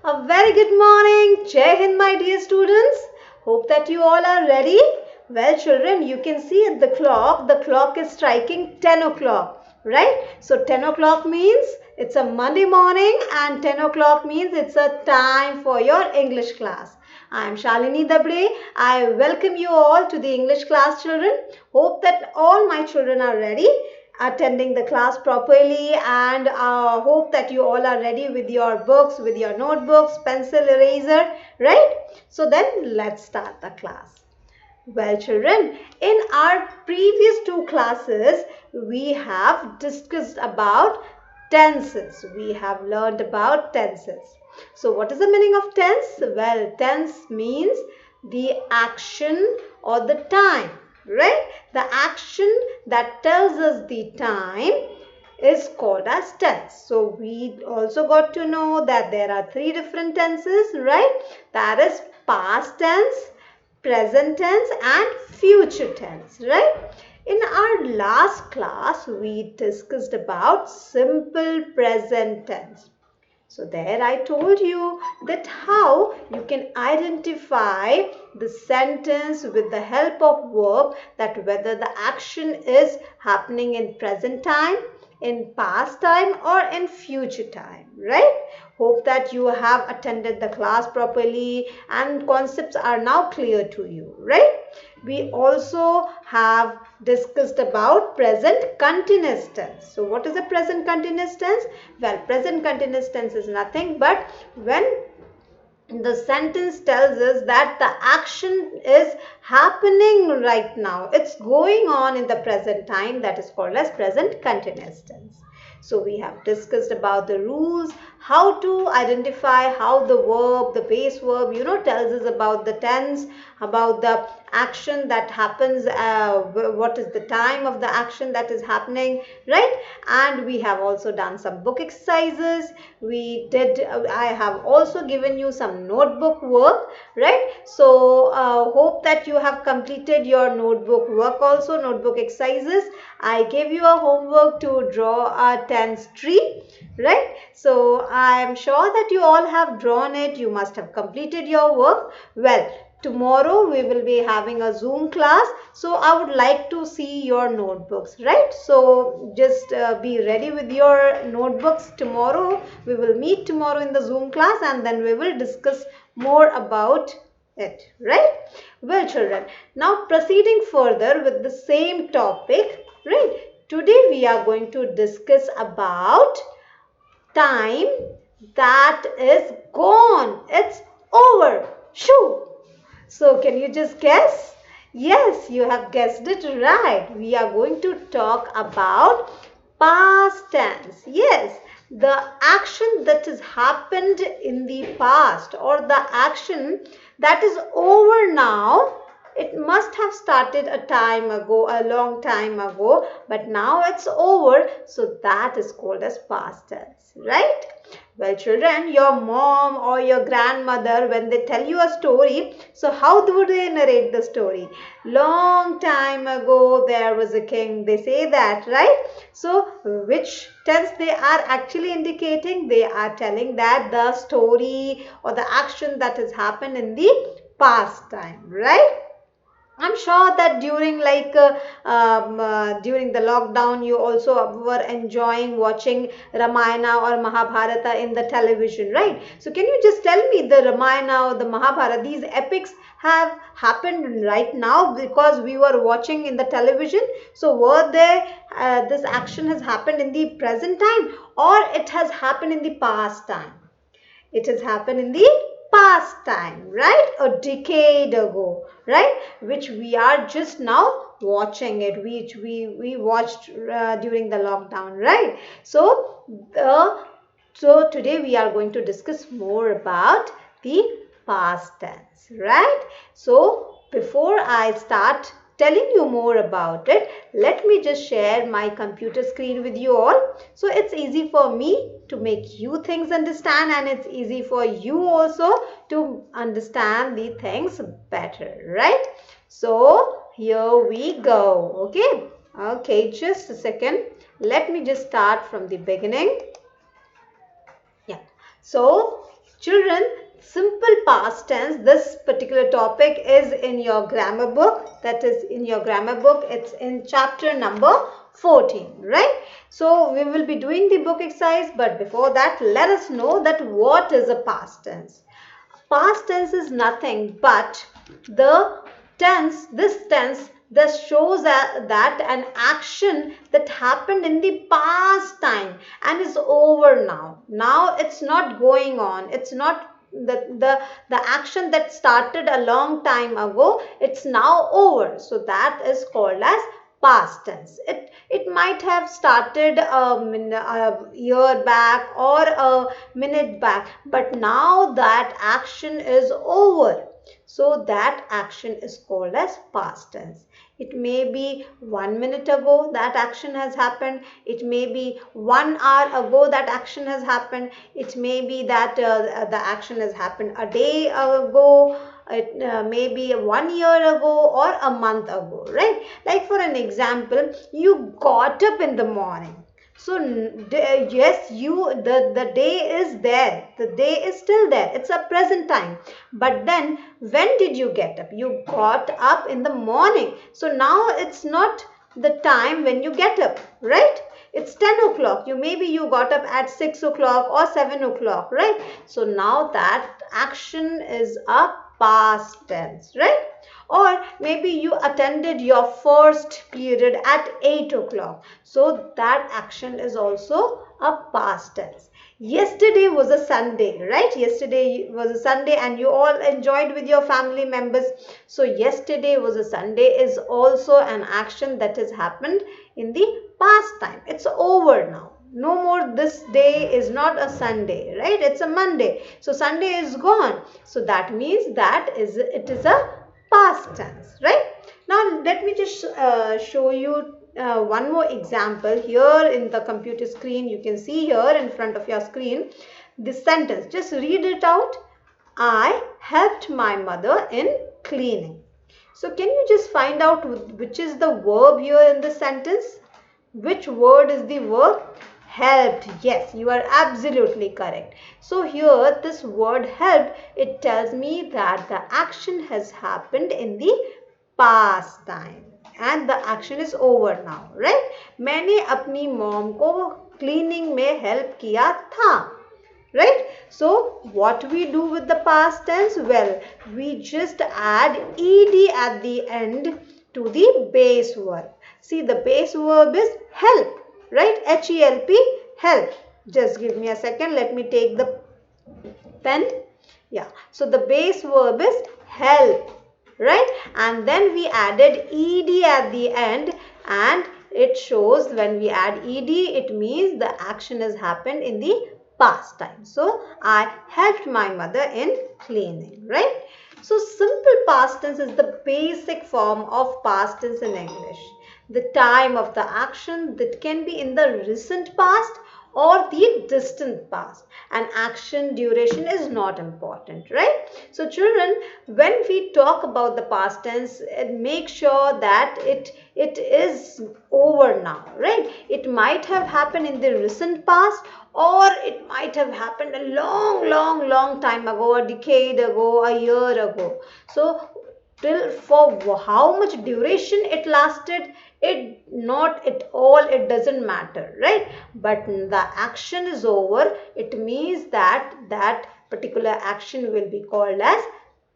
A very good morning. Jai Hind, my dear students. Hope that you all are ready. Well, children, you can see at the clock is striking 10 o'clock, right? So 10 o'clock means it's a Monday morning and 10 o'clock means it's a time for your English class. I am Shalini Dabre. I welcome you all to the English class, children. Hope that all my children are ready, attending the class properly, and hope that you all are ready with your books, with your notebooks, pencil, eraser, right? So then let's start the class. Well, children, in our previous two classes, we have discussed about tenses. We have learned about tenses. So what is the meaning of tense? Well, tense means the action or the time, right? The action that tells us the time is called as tense. So we also got to know that there are three different tenses, right? That is past tense, present tense and future tense, right? In our last class, we discussed about simple present tense. So there I told you that how you can identify the sentence with the help of verb, that whether the action is happening in present time, in past time or in future time, right? Hope that you have attended the class properly and concepts are now clear to you, right? We also have discussed about present continuous tense. So what is a present continuous tense? Well, present continuous tense is nothing but when the sentence tells us that the action is happening right now. It's going on in the present time. That is called as present continuous tense. So we have discussed about the rules, how to identify how the verb, the base verb, tells us about the tense, about the action that happens, what is the time of the action that is happening, right? And we have also done some book exercises. I have also given you some notebook work, right? So hope that you have completed your notebook work also, notebook exercises. I gave you a homework to draw a tense tree, right? So I am sure that you all have drawn it. You must have completed your work. Well, tomorrow we will be having a Zoom class, so I would like to see your notebooks, right? So just be ready with your notebooks. Tomorrow we will meet tomorrow in the Zoom class and then we will discuss more about it, right? Well, children, now proceeding further with the same topic, right? Today we are going to discuss about time that is gone. It's over. Shoo! So can you just guess? Yes, you have guessed it right. We are going to talk about past tense. Yes, the action that has happened in the past or the action that is over now. It must have started a time ago, a long time ago, but now it's over. So that is called as past tense, right? Well, children, your mom or your grandmother, when they tell you a story, so how would they narrate the story? Long time ago, there was a king. They say that, right? So, which tense they are actually indicating? They are telling that the story or the action that has happened in the past time, right? I'm sure that during the lockdown you also were enjoying watching Ramayana or Mahabharata in the television, right? So can you just tell me the Ramayana or the Mahabharata, these epics have happened right now because we were watching in the television? So were they, this action has happened in the present time or it has happened in the past time? It has happened in the past time, right? A decade ago, right? Which we are just now watching it, which we watched during the lockdown, right? So today we are going to discuss more about the past tense, right? So before I start telling you more about it, let me just share my computer screen with you all. So it's easy for me to make you things understand and it's easy for you also to understand the things better, right? So here we go. Okay, just a second. Let me just start from the beginning. Yeah. So Children, simple past tense, this particular topic is in your grammar book. That is in your grammar book. It's in chapter number 14, right? So we will be doing the book exercise, but before that, let us know that what is a past tense. Past tense is nothing but the tense, this tense that shows that an action that happened in the past time and is over now. Now it's not going on. It's not the action that started a long time ago. It's now over. So that is called as past tense. It might have started a year back or a minute back, but now that action is over. So that action is called as past tense. It may be 1 minute ago that action has happened. It may be 1 hour ago that action has happened. It may be that the action has happened a day ago. It may be 1 year ago or a month ago, right? Like for an example, you got up in the morning. So yes, the day is there. The day is still there. It's a present time. But then when did you get up? You got up in the morning. So now it's not the time when you get up, right? It's 10 o'clock. Maybe you got up at 6 o'clock or 7 o'clock, right? So now that action is a past tense, right? Or maybe you attended your first period at 8 o'clock. So that action is also a past tense. Yesterday was a Sunday, right? Yesterday was a Sunday and you all enjoyed with your family members. So yesterday was a Sunday is also an action that has happened in the past time. It's over now. No more, this day is not a Sunday, right? It's a Monday. So Sunday is gone. So that means that it is a past tense, right? Now let me just show you one more example here in the computer screen. You can see here in front of your screen this sentence. Just read it out. I helped my mother in cleaning. So can you just find out which is the verb here in this sentence? Which word is the verb? Helped. Yes, you are absolutely correct. So here this word helped, it tells me that the action has happened in the past time and the action is over now, right? मैंने अपनी mom को cleaning में help किया था, right? So what we do with the past tense? Well, we just add ed at the end to the base verb. See, the base verb is help, right? H-E-L-P, help. Just give me a second. Let me take the pen. Yeah. So the base verb is help, right? And then we added ed at the end, and it shows when we add ed, it means the action has happened in the past time. So I helped my mother in cleaning, right? So simple past tense is the basic form of past tense in English. The time of the action that can be in the recent past or the distant past. And action duration is not important, right? So children, when we talk about the past tense, make sure that it is over now, right? It might have happened in the recent past, or it might have happened a long time ago, a decade ago, a year ago. So till for how much duration it lasted, it not at all, it doesn't matter, right? But the action is over, it means that that particular action will be called as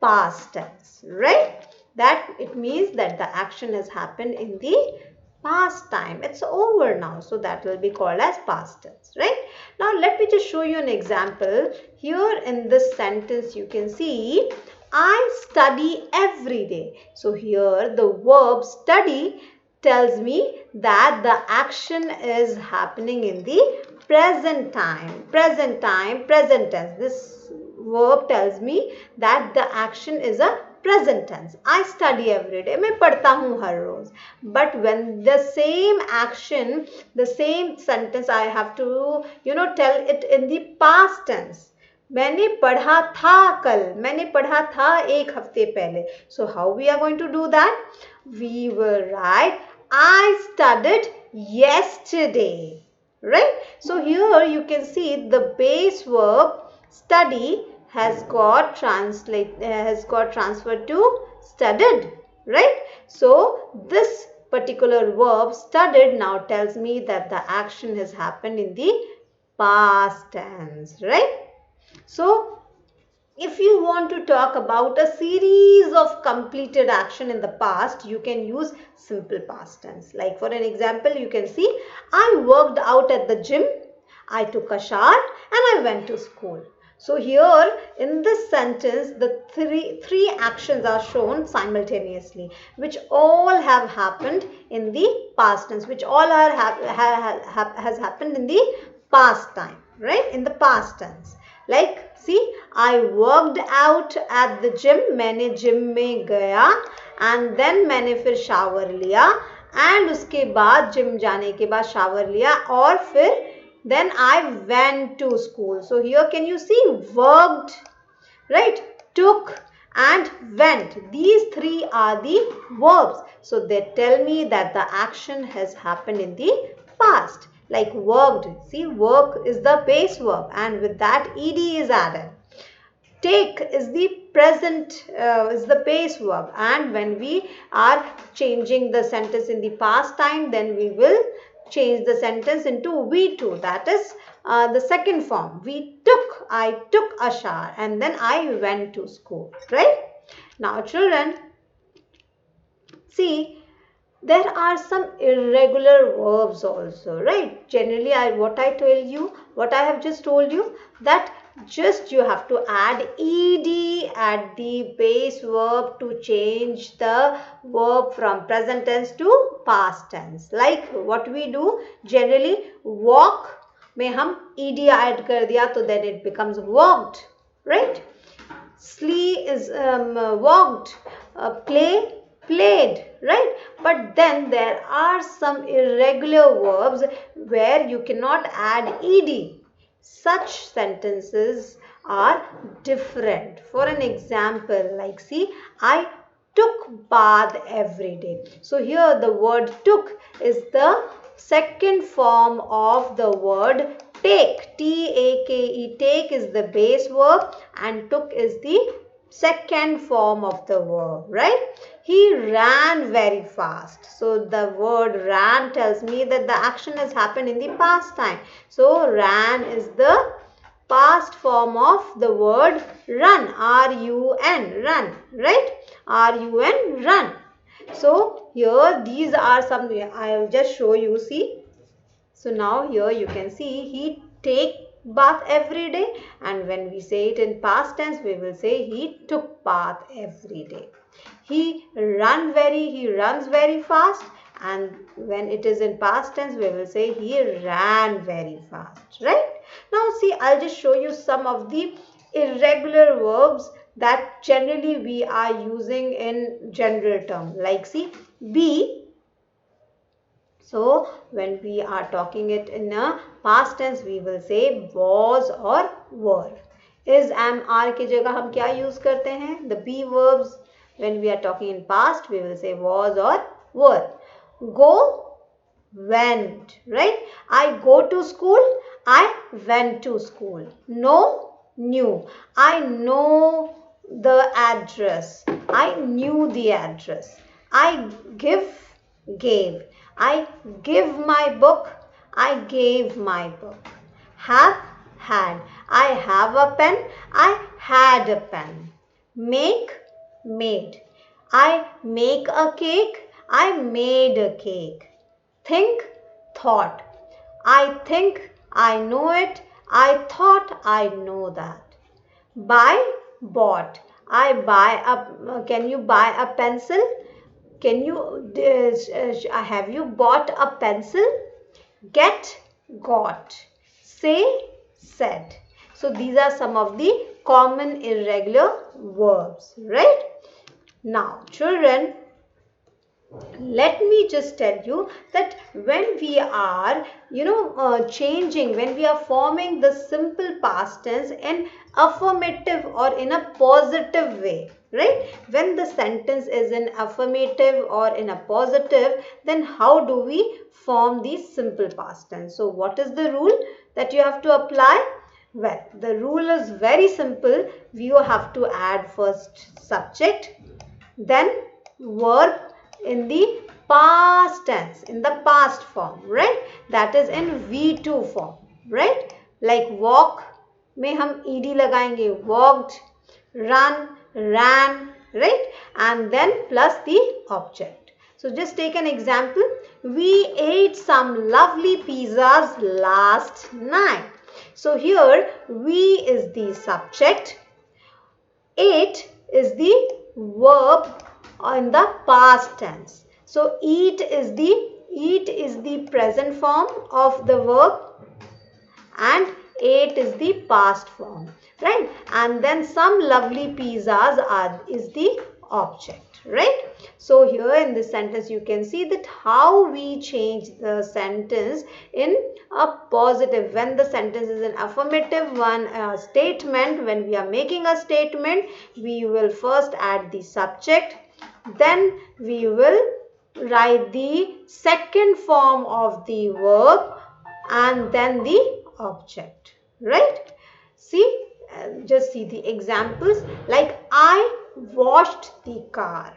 past tense, right? That it means that the action has happened in the past time. It's over now. So that will be called as past tense, right? Now let me just show you an example. Here in this sentence you can see I study every day. So here the verb study tells me that the action is happening in the present time, present tense. This verb tells me that the action is a present tense. I study every day. मैं पढ़ता हूँ हर रोज. But when the same action, the same sentence, I have to, tell it in the past tense. मैंने पढ़ा था कल. मैंने पढ़ा था एक हफ्ते पहले. So how we are going to do that? We will write I studied yesterday. Right? So here you can see the base verb study has got transferred to studied, right? So this particular verb studied now tells me that the action has happened in the past tense, right? So if you want to talk about a series of completed action in the past, you can use simple past tense. Like for an example, you can see, I worked out at the gym, I took a shower, and I went to school. So here in this sentence, the three actions are shown simultaneously, which all have happened in the past tense, which all are has happened in the past time, right? In the past tense. Like see, I worked out at the gym, मैंने gym में गया, and then मैंने फिर shower लिया, and उसके बाद gym जाने के बाद शावर लिया, और फिर then I went to school. So here can you see worked, right? Took and went. These three are the verbs. So they tell me that the action has happened in the past. Like worked. See, work is the base verb and with that ed is added. Take is the present, is the base verb, and when we are changing the sentence in the past time, then we will change the sentence into V2, that is the second form. I took a shower and then I went to school, right? Now children, see, there are some irregular verbs also, right? Generally, what I have just told you, that just you have to add ed at the base verb to change the verb from present tense to past tense. Like what we do generally, walk में हम ed add कर दिया, तो then it becomes walked, right? Sleep is walked, play played, right? But then there are some irregular verbs where you cannot add ed. Such sentences are different. For an example, like see, I took bath every day. So here the word took is the second form of the word take. T-A-K-E, take is the base verb and took is the second form of the verb, right? He ran very fast. So the word ran tells me that the action has happened in the past time. So ran is the past form of the word run. R-U-N, run, right? R-U-N, run. So here these are some, I will just show you, see. So now here you can see he take bath every day, and when we say it in past tense, we will say he took bath every day. He runs very fast, and when it is in past tense, we will say he ran very fast, right? Now see, I'll just show you some of the irregular verbs that generally we are using in general term. Like see, be. So when we are talking it in a past tense, we will say was or were. Is, am, are की जगह हम क्या use करते हैं? The be verbs. When we are talking in past, we will say was or were. Go, went, right? I go to school, I went to school. Know, knew. I know the address. I knew the address. I give, gave. I give my book, I gave my book. Have, had. I have a pen, I had a pen. Make, made. I make a cake, I made a cake. Think, thought. I think I know it, I thought I know that. Buy, bought. I buy a, can you buy a pencil? Can you, have you bought a pencil? Get, got. Say, said. So these are some of the common irregular verbs, right? Now, children, let me just tell you that when we are, changing, when we are forming the simple past tense in affirmative or in a positive way, right? When the sentence is in affirmative or in a positive, then how do we form the simple past tense? So what is the rule that you have to apply? Well, the rule is very simple. You have to add first subject, then verb in the past tense, in the past form, right? That is in V2 form, right? Like walk में हम ed लगाएंगे, walked, run, ran, right? And then plus the object. So just take an example. We ate some lovely pizzas last night. So here we is the subject, ate is the verb in the past tense. So eat is the present form of the verb and ate is the past form, right? And then some lovely pizzas is the object, right? So here in this sentence you can see that how we change the sentence in a positive. When the sentence is an affirmative one, a statement, when we are making a statement, we will first add the subject, then we will write the second form of the verb and then the object, right? See, just see the examples. Like I washed the car,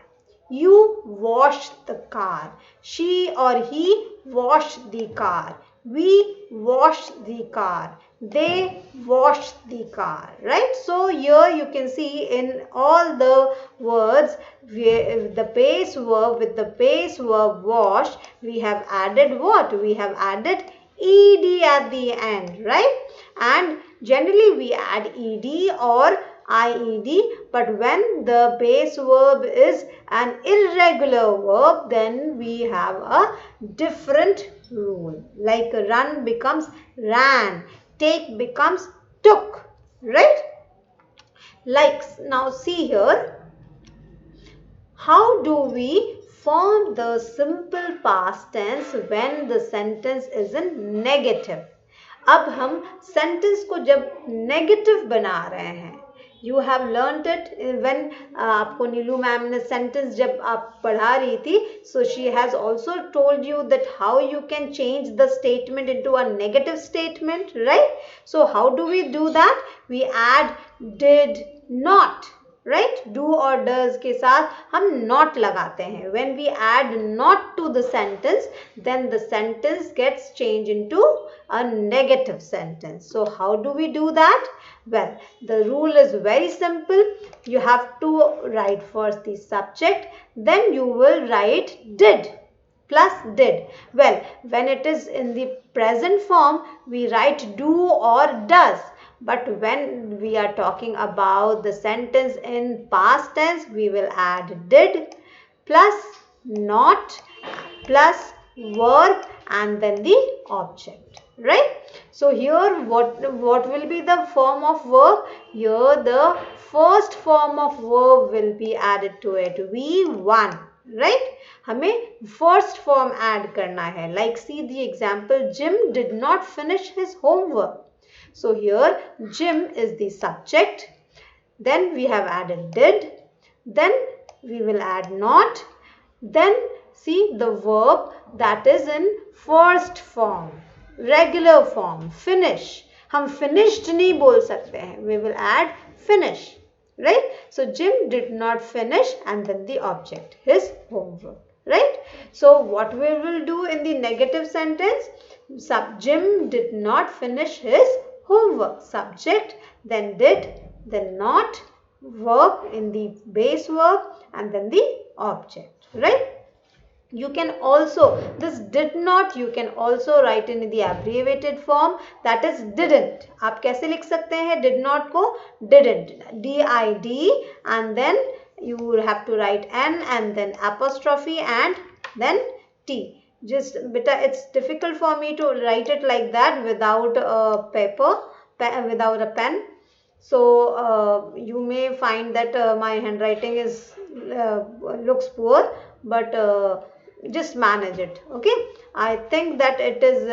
you washed the car, she or he washed the car, we washed the car, they washed the car, right? So here you can see in all the words the base verb with the base verb wash, we have added what? We have added ed at the end, right? And generally we add ed or ied, but when the base verb is an irregular verb, then we have a different rule. Like run becomes ran, take becomes took, right? Like now see here, how do we form the simple past tense when the sentence is in negative? अब हम sentence को जब negative बना रहे हैं, you have learnt it when आपको नीलू ma'am ने sentence जब आप पढ़ा रही थी, so she has also told you that how you can change the statement into a negative statement, right? So how do we do that? We add did not, right? Do or does के साथ हम not लगाते हैं. When we add not to the sentence, then the sentence gets changed into a negative sentence. So how do we do that? Well, the rule is very simple. You have to write first the subject, then you will write did plus did. Well, when it is in the present form, we write do or does. But when we are talking about the sentence in past tense, we will add did plus not plus verb and then the object, right? So here what will be the form of verb? Here the first form of verb will be added to it. We won, right? हमें first form add करना है. Like see the example, Jim did not finish his homework. So here Jim is the subject, then we have added did, then we will add not, then see the verb that is in first form, regular form, finish. हम finished नहीं बोल सकते हैं, we will add finish, right? So Jim did not finish and then the object, his homework, right? So what we will do in the negative sentence? Jim did not finish his homework, subject, then did, then not, verb in the base verb and then the object, right? You can also, this did not, you can also write in the abbreviated form, that is didn't. आप कैसे लिख सकते हैं did not को? Didn't, D-I-D, and then you will have to write N and then apostrophe and then T. Just beta, it's difficult for me to write it like that without a paper, without a pen. So you may find that my handwriting is looks poor, but just manage it. Okay, I think that it is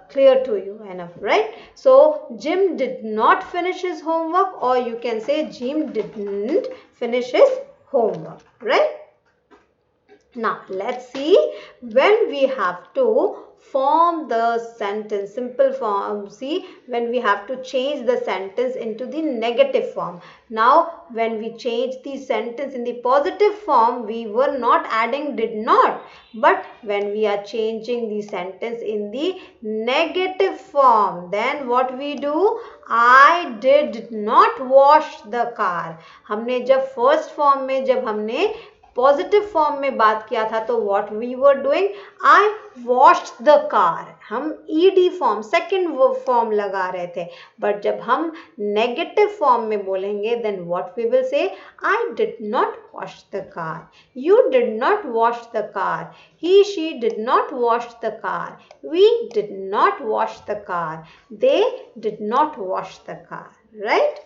clear to you enough, right? So Jim did not finish his homework, or you can say Jim didn't finish his homework, right? Now let's see when we have to form the sentence, simple form. See, when we have to change the sentence into the negative form. Now, when we change the sentence in the positive form, we were not adding did not. But when we are changing the sentence in the negative form, then what we do? I did not wash the car. हमने जब first form में जब हमने positive form में बात किया था तो what we were doing, I washed the car, हम ईडी फॉर्म सेकंड फॉर्म लगा रहे थे. बट जब हम नेगेटिव फॉर्म में बोलेंगे then what we will say, I did not wash the car, you did not wash the car, he she did not wash the car, we did not wash the car, they did not wash the car, right?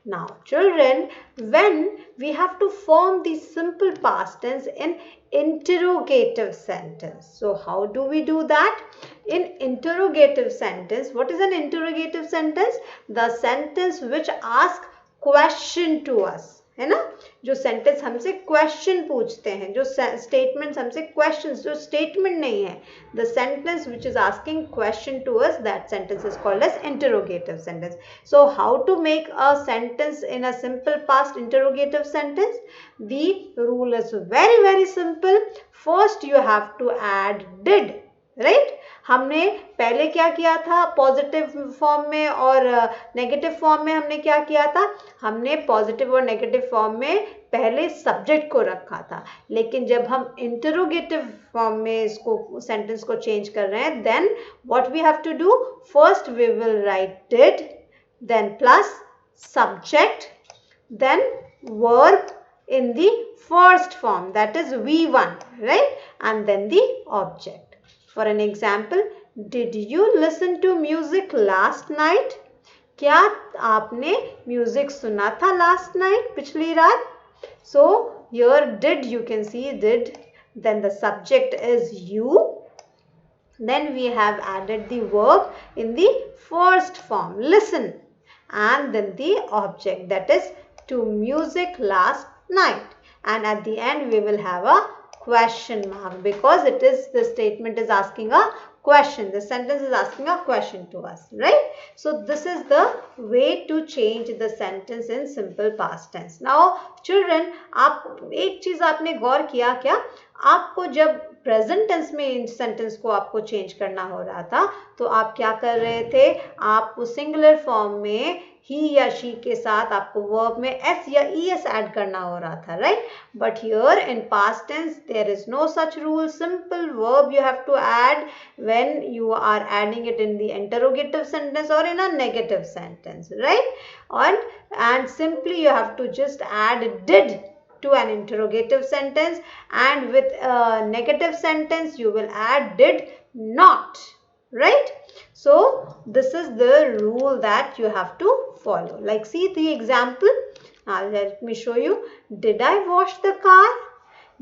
Now children, when we have to form the simple past tense in interrogative sentence, so how do we do that? In interrogative sentence, what is an interrogative sentence? The sentence which asks question to us, है ना, जो sentence हमसे question पूछते हैं, जो statements हमसे questions, जो statement नहीं है, the sentence which is asking question to us, that sentence is called as interrogative sentence. So how to make a sentence in a simple past interrogative sentence? The rule is very very simple. First you have to add did, right? हमने पहले क्या किया था? Positive form में और negative form में हमने क्या किया था? हमने पॉजिटिव और नेगेटिव फॉर्म में पहले सब्जेक्ट को रखा था, लेकिन जब हम इंटरोगेटिव फॉर्म में इसको सेंटेंस को चेंज कर रहे हैं, then what we have to do? First we will write did, then plus subject, then verb in the first form, that is V1, right? And then the object. For an example, did you listen to music last night? क्या आपने music सुना था last night, पिछली रात? So here did, you can see did, then the subject is you, then we have added the verb in the first form, listen, and then the object, that is to music last night, and at the end we will have a question mark because it is, the statement is asking a question, the sentence is asking a question to us, right? So this is the way to change the sentence in simple past tense. Now children, आप एक चीज आपने गौर किया क्या? आपको जब present tense में इन sentence को आपको चेंज करना हो रहा था तो आप क्या कर रहे थे? आपको सिंगुलर फॉर्म में ही या शी के साथ आपको वर्ब में एस या ईएस ऐड करना हो रहा था, right? But here in past tense there is no such rule. Simple verb you have to add when you are adding it in the interrogative sentence or in a negative sentence, right? And simply you have to just add did to an interrogative sentence, and with a negative sentence you will add did not, right? So this is the rule that you have to follow. Like see the example. Now let me show you. Did I wash the car?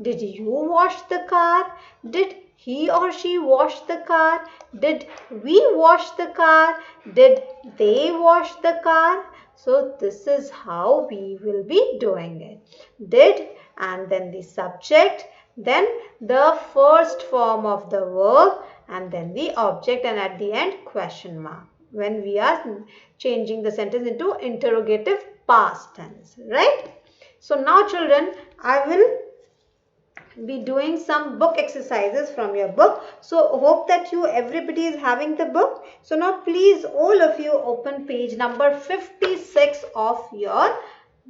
Did you wash the car? Did he or she wash the car? Did we wash the car? Did they wash the car? So this is how we will be doing it. Did, and then the subject, then the first form of the verb, and then the object, and at the end question mark when we are changing the sentence into interrogative past tense, right? So now children, I will be doing some book exercises from your book. So hope that everybody is having the book. So now please all of you open page number 56 of your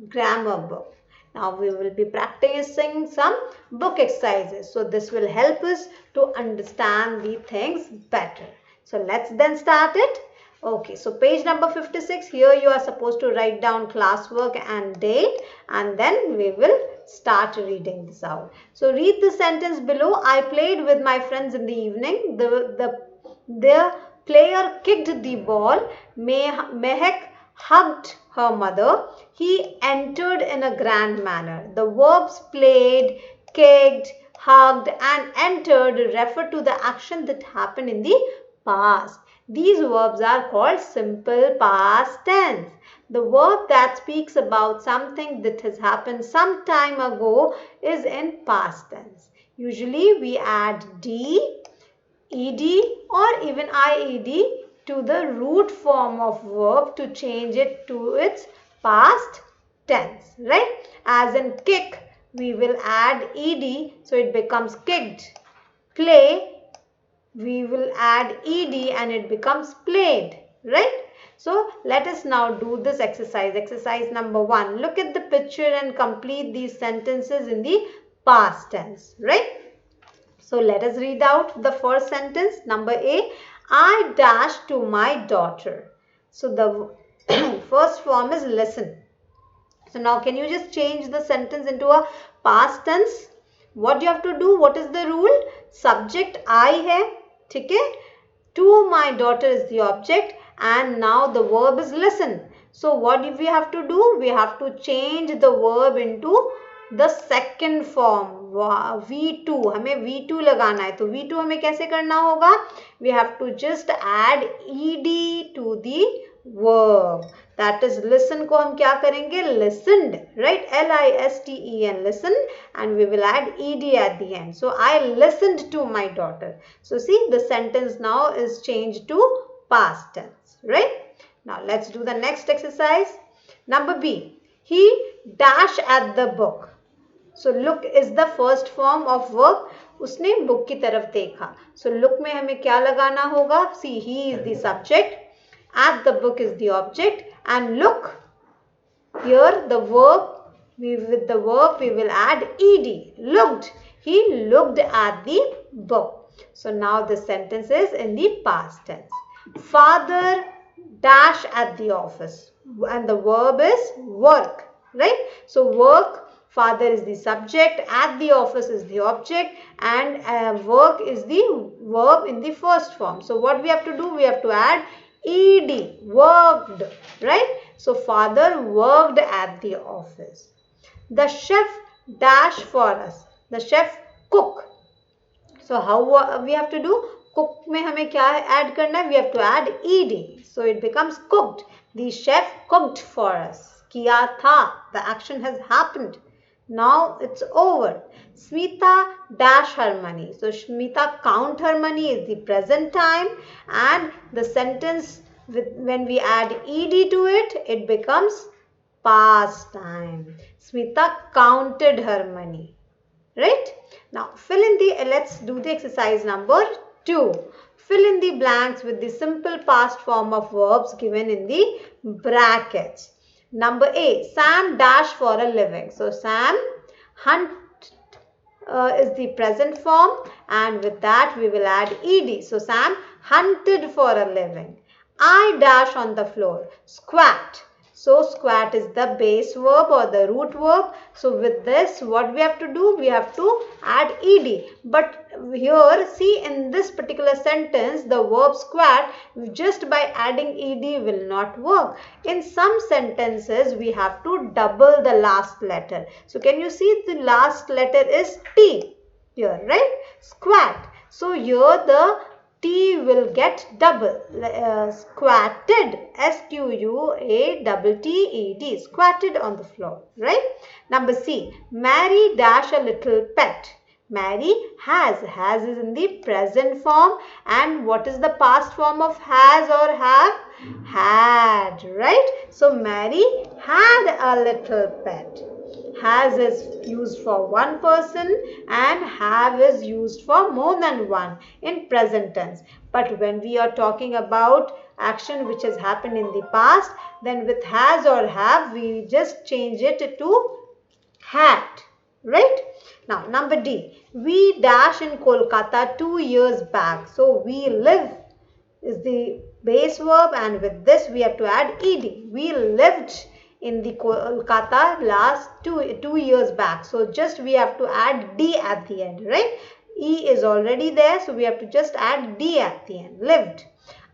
grammar book. Now we will be practicing some book exercises. So this will help us to understand the things better. So let's then start it. Okay, so page number 56, here you are supposed to write down classwork and date, and then we will start reading this out. So read the sentence below. I played with my friends in the evening. The player kicked the ball. Mehak hugged her mother. He entered in a grand manner. The verbs played, kicked, hugged and entered refer to the action that happened in the past. These verbs are called simple past tense. The verb that speaks about something that has happened some time ago is in past tense. Usually we add D ed or even ied to the root form of verb to change it to its past tense, right? As in kick, we will add ed, so it becomes kicked. Play, we will add ed and it becomes played, right? So let us now do this exercise. Exercise number 1. Look at the picture and complete these sentences in the past tense, right? So let us read out the first sentence. Number A, I dashed to my daughter. So the first form is listen. So now can you just change the sentence into a past tense? What you have to do? What is the rule? Subject I hai, ठीक है? To my daughter is the object and now the verb is listen. So what do we have to do? We have to change the verb into the second form. V2, हमें V2 लगाना है. तो V2 हमें कैसे करना होगा? We have to just add ed to the verb. That is listen को हम क्या करेंगे? Listened, right? L-I-S-T-E-N, listen, and we will add ed at the end. So I listened to my daughter. So see, the sentence now is changed to past tense, right? Now let's do the next exercise. Number B, he dash at the book. So look is the first form of verb. उसने book की तरफ देखा. So look में हमें क्या लगाना होगा? See, he is the subject. At the book is the object. And look, here the verb, with the verb we will add ed. Looked. He looked at the book. So now the sentence is in the past tense. Father dash at the office. And the verb is work. Right? So work. Father is the subject, at the office is the object, and work is the verb in the first form. So what we have to do? We have to add ed, worked, right? So father worked at the office. The chef dash for us. The chef cook. So how we have to do? Cook में हमें क्या add करना है? We have to add ed. So it becomes cooked. The chef cooked for us. किया था. The action has happened. Now it's over. Smita dash her money. So Smita count her money is the present time, and the sentence when we add ed to it, it becomes past time. Smita counted her money. Right? Now fill in the, let's do the exercise number 2. Fill in the blanks with the simple past form of verbs given in the brackets. Number A, Sam dash for a living. So Sam hunt is the present form, and with that we will add ed. So Sam hunted for a living. I dash on the floor. Squat. So squat is the base verb or the root verb. So with this, what we have to do? We have to add ed. But here, see, in this particular sentence, the verb squat, just by adding ed will not work. In some sentences, we have to double the last letter. So can you see the last letter is T here, right? Squat. So here the T will get double. Squatted. S-Q-U-A-T-T-E-D. Squatted on the floor. Right? Number C. Mary dash a little pet. Mary has. Has is in the present form. And what is the past form of has or have? Had. Right? So Mary had a little pet. Has is used for one person and have is used for more than one in present tense. But when we are talking about action which has happened in the past, then with has or have, we just change it to had. Right? Now, number D. We dash in Kolkata 2 years back. So, we live is the base verb, and with this we have to add ed. We lived in the Kolkata last two years back. So just we have to add D at the end, right? E is already there, so we have to just add D at the end. Lived.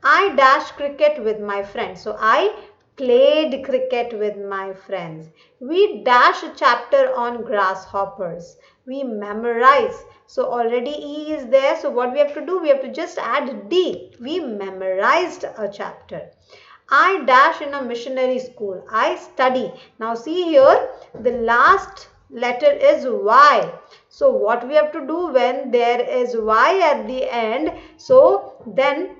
I dash cricket with my friends. So I played cricket with my friends. We dash a chapter on grasshoppers. We memorize. So already E is there. So what we have to do? We have to just add D. We memorized a chapter. I dash in a missionary school. I study. Now see here, the last letter is Y. So what we have to do when there is Y at the end? So then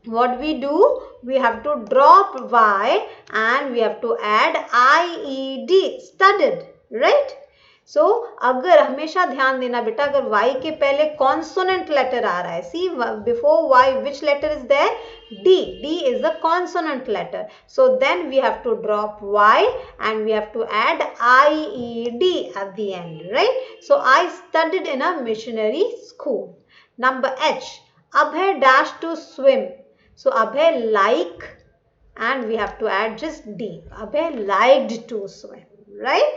what we do? We have to drop Y and we have to add IED, studded, right? So अगर हमेशा ध्यान देना बेटा, अगर Y के पहले consonant letter आ रहा है, see before Y which letter is there? D. D is the consonant letter. So then we have to drop Y and we have to add IED at the end, right? So I studied in a missionary school. Number H. Abhay dashed to swim. So Abhay like and we have to add just D. Abhay liked to swim, right?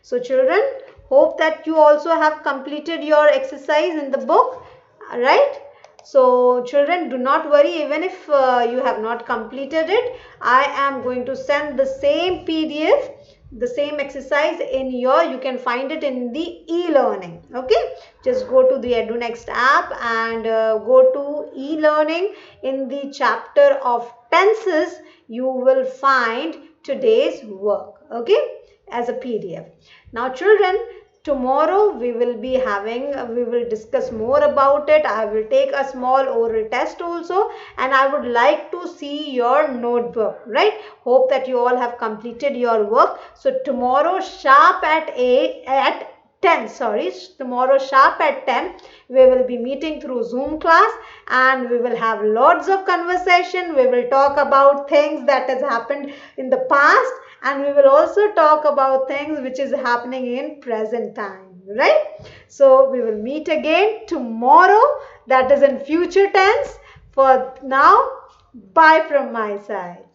So children, hope that you also have completed your exercise in the book, right? So children, do not worry, even if you have not completed it, I am going to send the same PDF, the same exercise in you can find it in the e-learning. Okay, just go to the EduNext app and go to e-learning. In the chapter of tenses, you will find today's work, okay, as a PDF. Now children, tomorrow we will discuss more about it. I will take a small oral test also, and I would like to see your notebook, right? Hope that you all have completed your work. So tomorrow sharp at 10, tomorrow sharp at 10, we will be meeting through Zoom class and we will have lots of conversation. We will talk about things that has happened in the past, and we will also talk about things which is happening in present time, right? So we will meet again tomorrow, that is in future tense. For now, bye from my side.